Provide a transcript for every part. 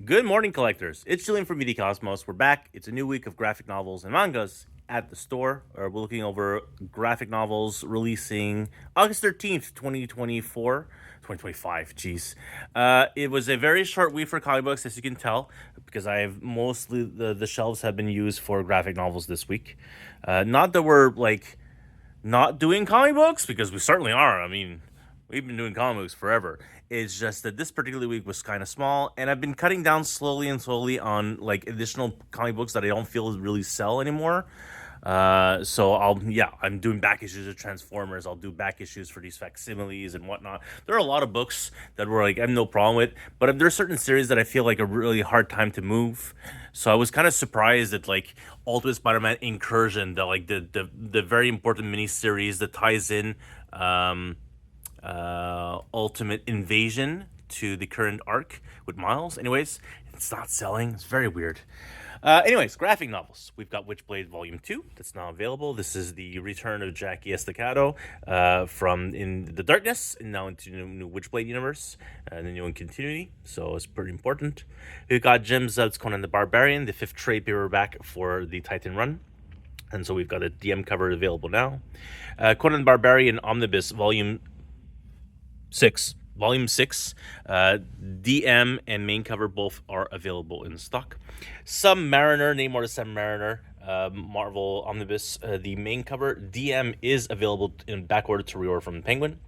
Good morning, collectors. It's Julian from Media Cosmos. We're back. It's a new week of graphic novels and mangas at the store. We're looking over graphic novels releasing August 13th, 2024. 2025, jeez. It was a very short week for comic books, as you can tell, because I have mostly the shelves have been used for graphic novels this week. Not that we're not doing comic books, because we certainly are. I mean, we've been doing comic books forever. It's just that this particular week was kind of small, and I've been cutting down slowly and slowly on like additional comic books that I don't feel really sell anymore. So I'm doing back issues of Transformers. I'll do back issues for these facsimiles and whatnot. There are a lot of books that were like I have no problem with, but there are certain series that I feel like a really hard time to move. So I was kind of surprised that like Ultimate Spider-Man Incursion, the very important mini series that ties in Ultimate Invasion to the current arc with Miles. Anyways, it's not selling. It's very weird. Anyways, graphic novels. We've got Witchblade Volume 2 that's now available. This is the return of Jackie Estacado from In the Darkness and now into the new Witchblade universe and the new in continuity. So it's pretty important. We've got Jim Zud's Conan the Barbarian, the 5th trade paperback for the Titan run. And so we've got a DM cover available now. Conan the Barbarian Omnibus Volume 6, DM and main cover both are available in stock. Submariner, Namor the Submariner, Marvel Omnibus, the main cover. DM is available in backorder to reorder from Penguin.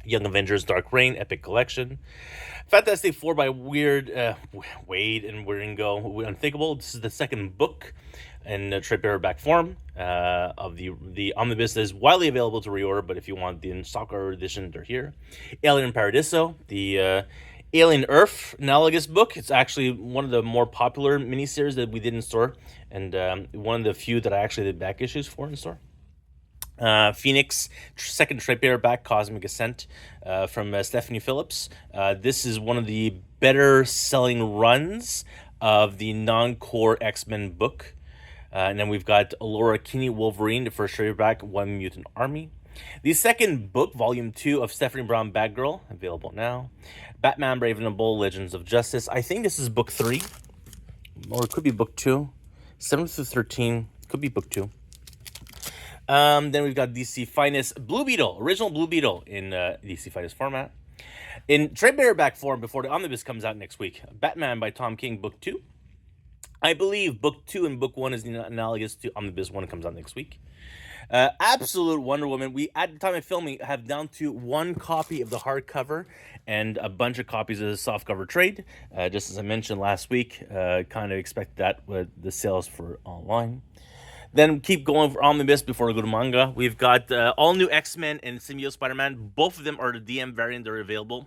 Young Avengers Dark Reign Epic Collection. Fantastic Four by Wade and Wieringo Unthinkable. This is the second book in trade paperback form of the omnibus that is widely available to reorder, but if you want the soccer edition, they're here. Alien Paradiso, the Alien Earth analogous book. It's actually one of the more popular miniseries that we did in store, and one of the few that I actually did back issues for in store. Phoenix, second trade paperback, Cosmic Ascent, from Stephanie Phillips. This is one of the better selling runs of the non-core X-Men book. And then we've got Laura Kinney Wolverine, the first trade paperback, One Mutant Army. The second book, Volume 2 of Stephanie Brown Batgirl, available now. Batman Brave and the Bold, Legends of Justice. I think this is book 3, or it could be book 2. 7 through 13, could be book 2. Then we've got DC Finest Blue Beetle, original Blue Beetle in DC Finest format. In trade paperback form before the omnibus comes out next week, Batman by Tom King, book 2. I believe book 2 and book 1 is analogous to omnibus 1 comes out next week. Absolute Wonder Woman. We, at the time of filming, have down to one copy of the hardcover and a bunch of copies of the softcover trade. Just as I mentioned last week, kind of expect that with the sales for online. Then keep going for omnibus before we go to manga. We've got all new X-Men and Symbiote Spider-Man. Both of them are the DM variant. They're available.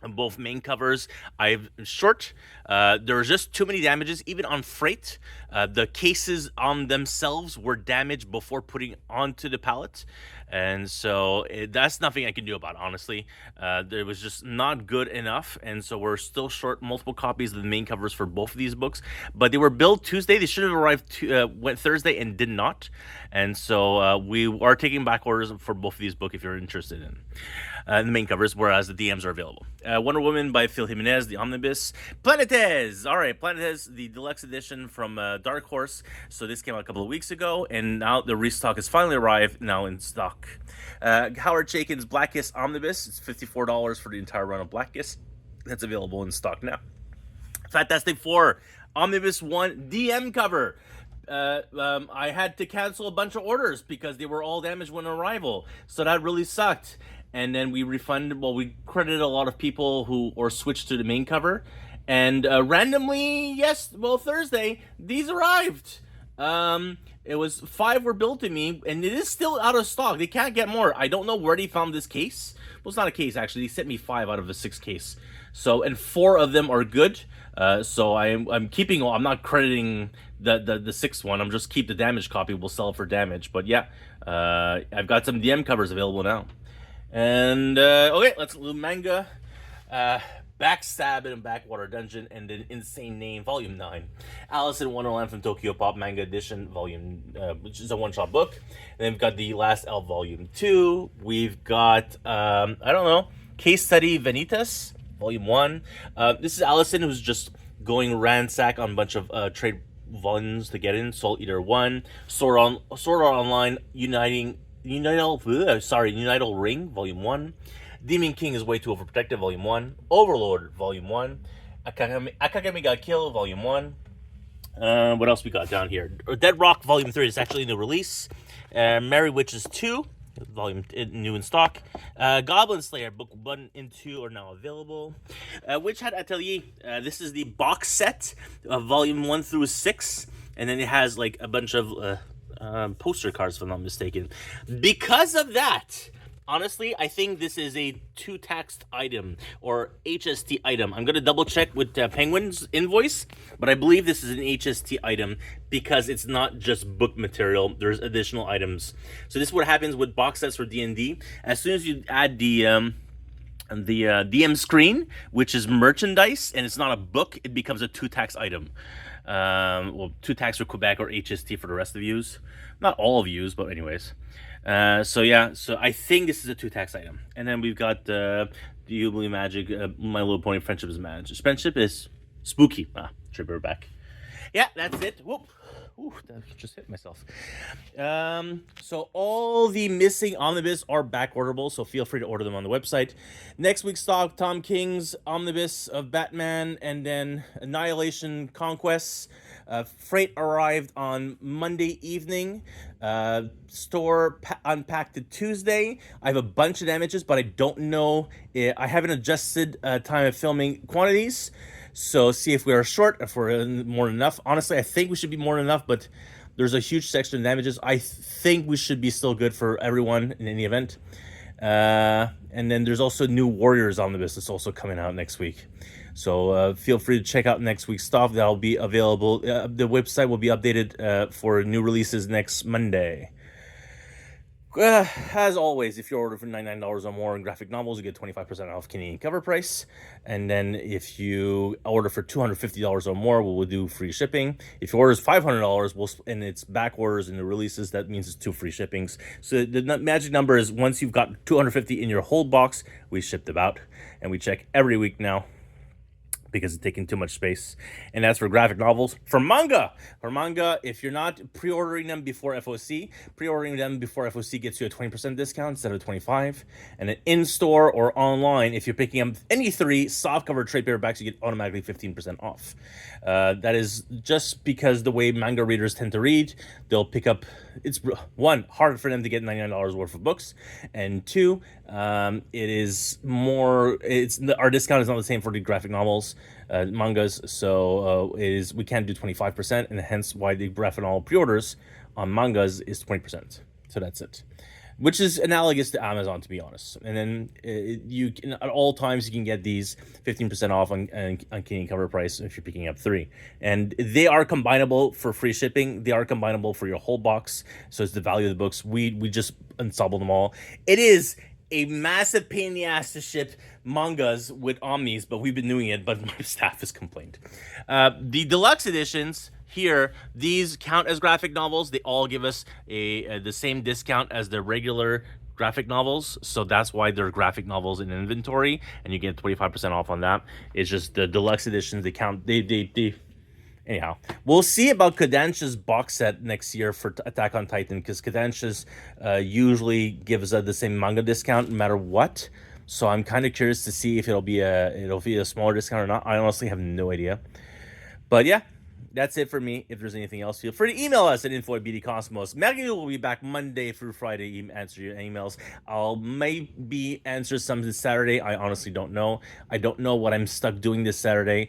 Both main covers. I've short. There was just too many damages, even on freight. The cases on themselves were damaged before putting onto the pallet, and so that's nothing I can do about it, honestly. It was just not good enough, and so we're still short multiple copies of the main covers for both of these books. But they were billed Tuesday. They should have arrived went Thursday and did not, and so we are taking back orders for both of these books if you're interested in the main covers, whereas the DMs are available. Wonder Woman by Phil Jimenez, the omnibus. Planetes! All right, Planetes, the deluxe edition from Dark Horse. So this came out a couple of weeks ago, and now the restock has finally arrived, now in stock. Howard Chaykin's Black Kiss omnibus. It's $54 for the entire run of Black Kiss. That's available in stock now. Fantastic Four, Omnibus 1 DM cover. I had to cancel a bunch of orders because they were all damaged when arrival. So that really sucked. And then we credited a lot of people who switched to the main cover. And randomly, Thursday, these arrived. It was 5 were billed to me, and it is still out of stock. They can't get more. I don't know where they found this case. Well, it's not a case, actually. They sent me 5 out of a 6 case. So, and 4 of them are good. So I'm keeping. I'm not crediting the 6th one. I'm just keep the damaged copy. We'll sell it for damage. But yeah, I've got some DM covers available now. And okay, let's do manga. Backstab in Backwater Dungeon and then Insane Name Volume 9. Alice in Wonderland from Tokyo Pop Manga Edition Volume, which is a one-shot book. And then we've got The Last Elf Volume 2. We've got, Case Study Vanitas Volume 1. This is Allison, who's just going ransack on a bunch of trade volumes to get in. Soul Eater 1, Sword Art Online, Unital Ring, Volume 1, Demon King is Way Too Overprotected, Volume 1, Overlord, Volume 1, Akagami Got Killed, Volume 1. What else we got down here? Dead Rock Volume 3 is actually a new release. Merry Witches 2, volume new in stock. Goblin Slayer book 1 and 2 are now available. Witch Hat Atelier, this is the box set of volume 1 through 6, and then it has like a bunch of poster cards, if I'm not mistaken. Because of that, honestly, I think this is a 2-taxed item or HST item. I'm going to double check with Penguin's invoice, but I believe this is an HST item because it's not just book material. There's additional items. So this is what happens with box sets for D&D. As soon as you add the DM screen, which is merchandise, and it's not a book, it becomes a 2-tax item. 2-tax for Quebec or HST for the rest of yous. Not all of yous, but anyways. So I think this is a 2-tax item. And then we've got Do You Believe Magic? My Little Pony Friendship is Magic. Friendship is spooky. Trip her back. Yeah, that's it. Whoop. Ooh, that just hit myself. So all the missing omnibus are back orderable, so feel free to order them on the website. Next week's stock, Tom King's omnibus of Batman, and then Annihilation Conquests. Freight arrived on Monday evening. Store unpacked it Tuesday. I have a bunch of damages, but I don't know. I haven't adjusted time of filming quantities. So see if we are short, if we're more than enough. Honestly, I think we should be more than enough, but there's a huge section of damages. I think we should be still good for everyone in any event. And then there's also new Warriors omnibus that's also coming out next week. So feel free to check out next week's stuff. That'll be available. The website will be updated for new releases next Monday. As always, if you order for $99 or more in graphic novels, you get 25% off Canadian cover price. And then if you order for $250 or more, we'll do free shipping. If you order $500, and it's back orders and the releases, that means it's 2 free shippings. So the magic number is once you've got $250 in your whole box, we ship them out. And we check every week now, because it's taking too much space. And that's for graphic novels. For manga, if you're not pre-ordering them before FOC, pre-ordering them before FOC gets you a 20% discount instead of 25%. And then in-store or online, if you're picking up any 3 softcover trade paperbacks, you get automatically 15% off. That is just because the way manga readers tend to read, they'll pick up, it's 1, hard for them to get $99 worth of books, and 2, it is more, our discount is not the same for the graphic novels, mangas, so we can't do 25%, and hence why the graphic novel pre-orders on mangas is 20%. So that's it, which is analogous to Amazon, to be honest. And then you can, at all times, you can get these 15% off on Canadian cover price if you're picking up 3. And they are combinable for free shipping. They are combinable for your whole box. So it's the value of the books. We just ensemble them all. It is a massive pain in the ass to ship mangas with Omnis, but we've been doing it, but my staff has complained. The deluxe editions here, these count as graphic novels. They all give us the same discount as the regular graphic novels, so that's why they're graphic novels in inventory, and you get 25% off on that. It's just the deluxe editions, they count, they anyhow, we'll see about Kodansha's box set next year for Attack on Titan, because Kodansha's usually gives the same manga discount no matter what. So I'm kind of curious to see if it'll be a smaller discount or not. I honestly have no idea. But yeah, that's it for me. If there's anything else, feel free to email us at info@bdcosmos. Maggie will be back Monday through Friday to answer your emails. I'll maybe answer some this Saturday. I honestly don't know. I don't know what I'm stuck doing this Saturday.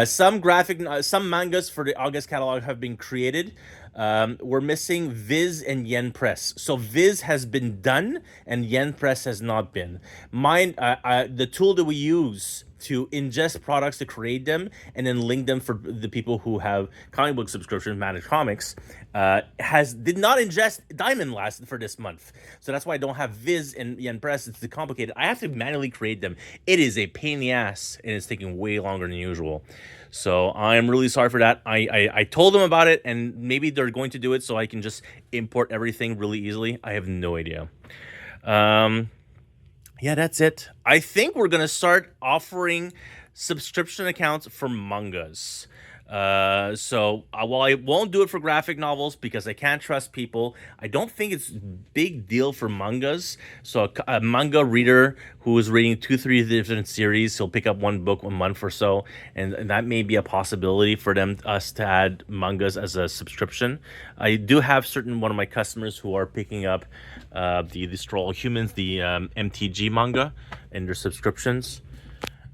Some mangas for the August catalog have been created. We're missing Viz and Yen Press. So Viz has been done and Yen Press has not been. The tool that we use to ingest products to create them and then link them for the people who have comic book subscriptions, Manage Comics, did not ingest Diamond for this month. So that's why I don't have Viz and Yen Press. It's too complicated. I have to manually create them. It is a pain in the ass, and it's taking way longer than usual. So I'm really sorry for that. I told them about it, and maybe they're going to do it so I can just import everything really easily. I have no idea. Yeah, that's it. I think we're going to start offering subscription accounts for mangas. While I won't do it for graphic novels because I can't trust people, I don't think it's big deal for mangas. So a manga reader who is reading 2-3 different series, he'll pick up one book a month or so, and that may be a possibility for us to add mangas as a subscription. I do have one of my customers who are picking up the Destroy All Humans, the MTG manga, in their subscriptions.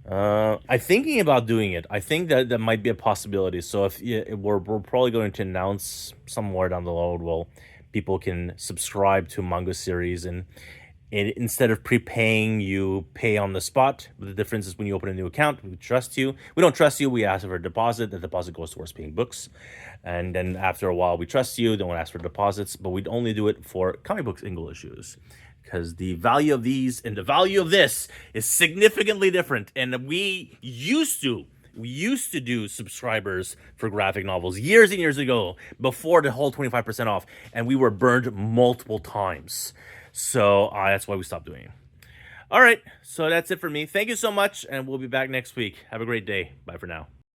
I'm thinking about doing it. I think that might be a possibility. So we're probably going to announce somewhere down the road, well, people can subscribe to a manga series, and instead of prepaying, you pay on the spot. But the difference is when you open a new account, we trust you. We don't trust you. We ask for a deposit. The deposit goes towards paying books, and then after a while, we trust you. Don't ask for deposits, but we'd only do it for comic books English issues, because the value of these and the value of this is significantly different. And we used to do subscribers for graphic novels years and years ago, before the whole 25% off, and we were burned multiple times. So that's why we stopped doing it. All right, so that's it for me. Thank you so much, and we'll be back next week. Have a great day. Bye for now.